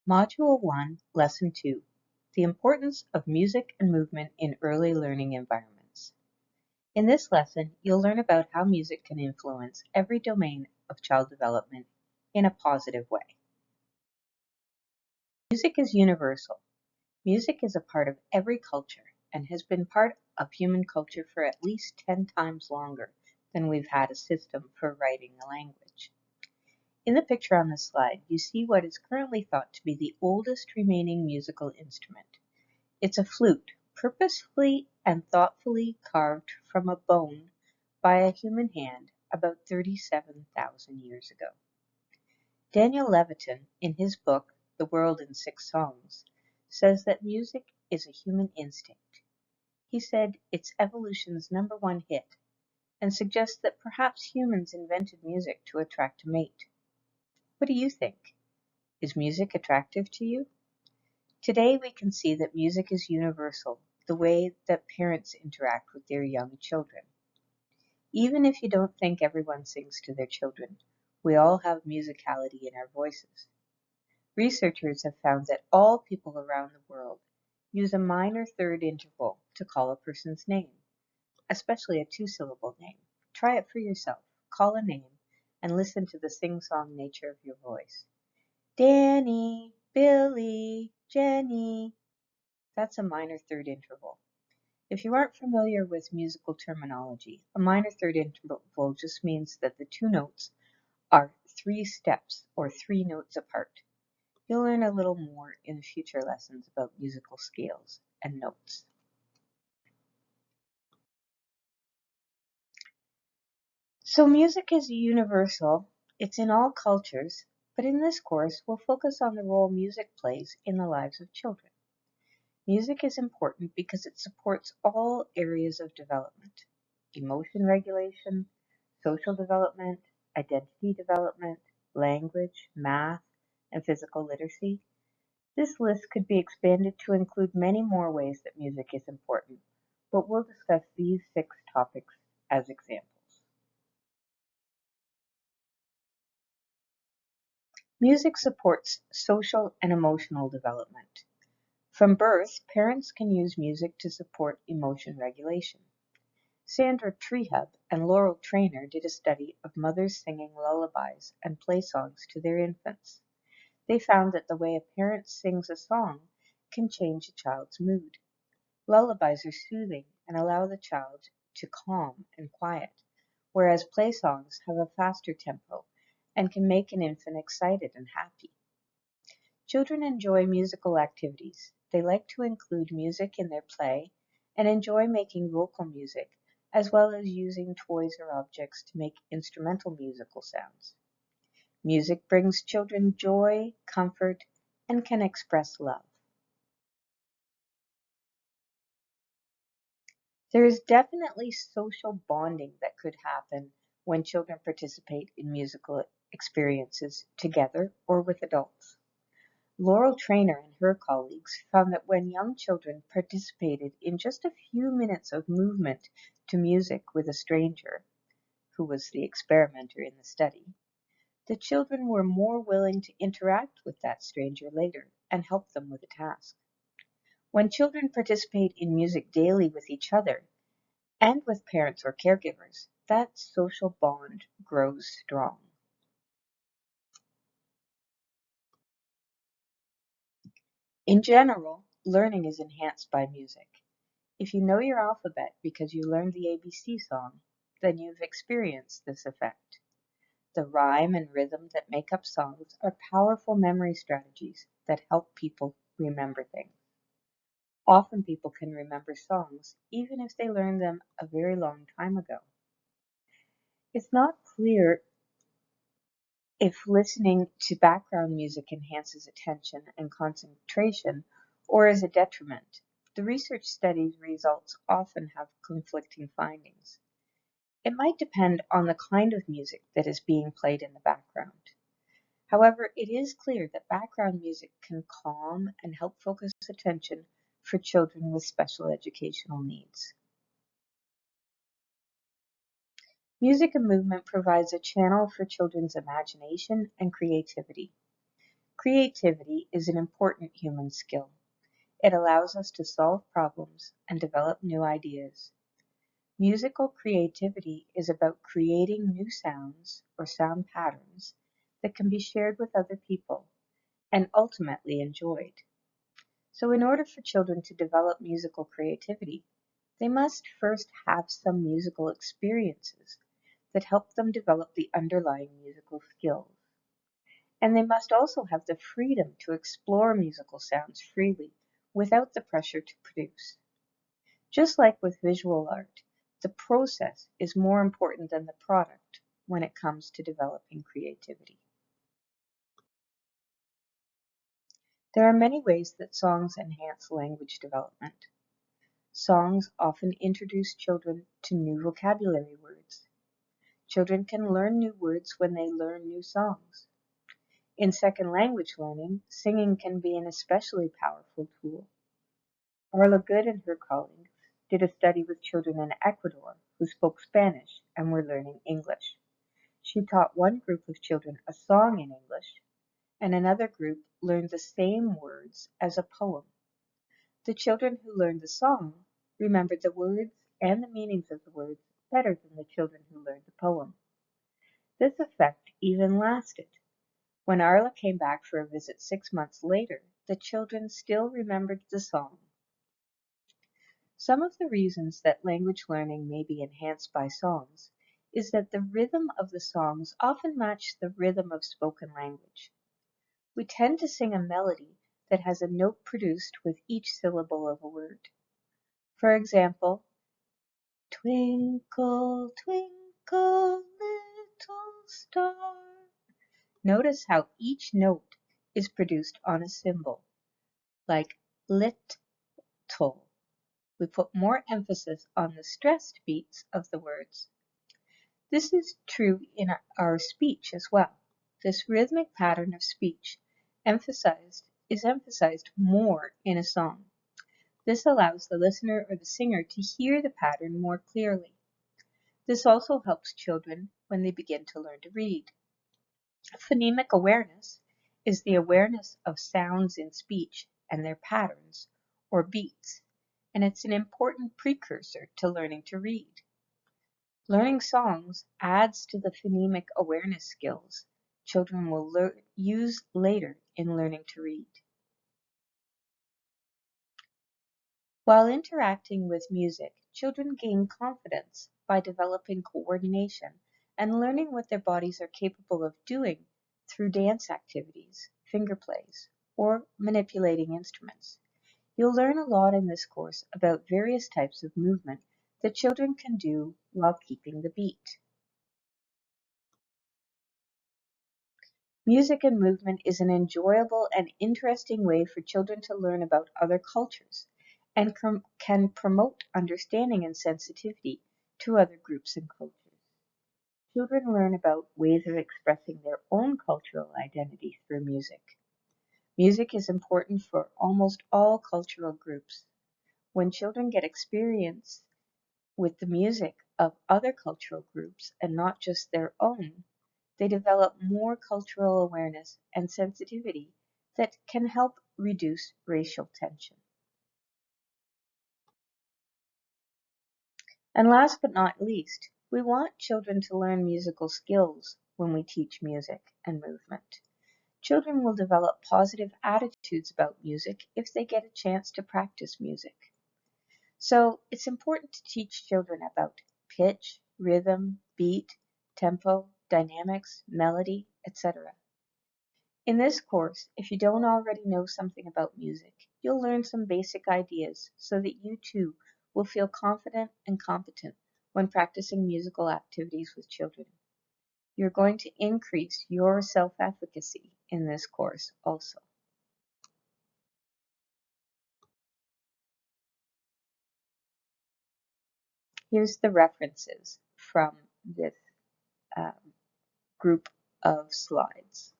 Module 1, Lesson 2, The Importance of Music and Movement in Early Learning Environments. In this lesson, you'll learn about how music can influence every domain of child development in a positive way. Music is universal. Music is a part of every culture and has been part of human culture for at least 10 times longer than we've had a system for writing a language. In the picture on the slide, you see what is currently thought to be the oldest remaining musical instrument. It's a flute, purposefully and thoughtfully carved from a bone by a human hand about 37,000 years ago. Daniel Levitin, in his book, The World in Six Songs, says that music is a human instinct. He said it's evolution's #1 hit and suggests that perhaps humans invented music to attract a mate. What do you think? Is music attractive to you? Today we can see that music is universal, the way that parents interact with their young children. Even if you don't think everyone sings to their children, we all have musicality in our voices. Researchers have found that all people around the world use a minor third interval to call a person's name, especially a two-syllable name. Try it for yourself. Call a name and listen to the sing-song nature of your voice. Danny, Billy, Jenny. That's a minor third interval. If you aren't familiar with musical terminology, a minor third interval just means that the two notes are 3 steps or 3 notes apart. You'll learn a little more in future lessons about musical scales and notes. So music is universal. It's in all cultures, but in this course, we'll focus on the role music plays in the lives of children. Music is important because it supports all areas of development: emotion regulation, social development, identity development, language, math, and physical literacy. This list could be expanded to include many more ways that music is important, but we'll discuss these 6 topics as examples. Music supports social and emotional development. From birth, parents can use music to support emotion regulation. Sandra Trehub and Laurel Trainer did a study of mothers singing lullabies and play songs to their infants. They found that the way a parent sings a song can change a child's mood. Lullabies are soothing and allow the child to calm and quiet, whereas play songs have a faster tempo and can make an infant excited and happy. Children enjoy musical activities. They like to include music in their play and enjoy making vocal music, as well as using toys or objects to make instrumental musical sounds. Music brings children joy, comfort, and can express love. There is definitely social bonding that could happen when children participate in musical experiences together or with adults. Laurel Trainer and her colleagues found that when young children participated in just a few minutes of movement to music with a stranger, who was the experimenter in the study, the children were more willing to interact with that stranger later and help them with a task. When children participate in music daily with each other and with parents or caregivers, that social bond grows strong. In general, learning is enhanced by music. If you know your alphabet because you learned the ABC song, then you've experienced this effect. The rhyme and rhythm that make up songs are powerful memory strategies that help people remember things. Often people can remember songs even if they learned them a very long time ago. It's not clear if listening to background music enhances attention and concentration or is a detriment. The research studies results often have conflicting findings. It might depend on the kind of music that is being played in the background. However, it is clear that background music can calm and help focus attention for children with special educational needs. Music and movement provides a channel for children's imagination and creativity. Creativity is an important human skill. It allows us to solve problems and develop new ideas. Musical creativity is about creating new sounds or sound patterns that can be shared with other people and ultimately enjoyed. So, in order for children to develop musical creativity, they must first have some musical experiences that help them develop the underlying musical skills. And they must also have the freedom to explore musical sounds freely without the pressure to produce. Just like with visual art, the process is more important than the product when it comes to developing creativity. There are many ways that songs enhance language development. Songs often introduce children to new vocabulary words. Children can learn new words when they learn new songs. In second language learning, singing can be an especially powerful tool. Arla Good and her colleagues did a study with children in Ecuador who spoke Spanish and were learning English. She taught one group of children a song in English, and another group learned the same words as a poem. The children who learned the song remembered the words and the meanings of the words better than the children who learned the poem. This effect even lasted. When Arla came back for a visit 6 months later, the children still remembered the song. Some of the reasons that language learning may be enhanced by songs is that the rhythm of the songs often match the rhythm of spoken language. We tend to sing a melody that has a note produced with each syllable of a word. For example, twinkle, twinkle, little star. Notice how each note is produced on a symbol, like little. We put more emphasis on the stressed beats of the words. This is true in our speech as well. This rhythmic pattern of speech is emphasized more in a song. This allows the listener or the singer to hear the pattern more clearly. This also helps children when they begin to learn to read. Phonemic awareness is the awareness of sounds in speech and their patterns, or beats, and it's an important precursor to learning to read. Learning songs adds to the phonemic awareness skills children will use later in learning to read. While interacting with music, children gain confidence by developing coordination and learning what their bodies are capable of doing through dance activities, finger plays, or manipulating instruments. You'll learn a lot in this course about various types of movement that children can do while keeping the beat. Music and movement is an enjoyable and interesting way for children to learn about other cultures and can promote understanding and sensitivity to other groups and cultures. Children learn about ways of expressing their own cultural identity through music. Music is important for almost all cultural groups. When children get experience with the music of other cultural groups and not just their own, they develop more cultural awareness and sensitivity that can help reduce racial tension. And last but not least, we want children to learn musical skills when we teach music and movement. Children will develop positive attitudes about music if they get a chance to practice music. So it's important to teach children about pitch, rhythm, beat, tempo, dynamics, melody, etc. In this course, if you don't already know something about music, you'll learn some basic ideas so that you too will feel confident and competent when practicing musical activities with children. You're going to increase your self-efficacy in this course also. Here's the references from this group of slides.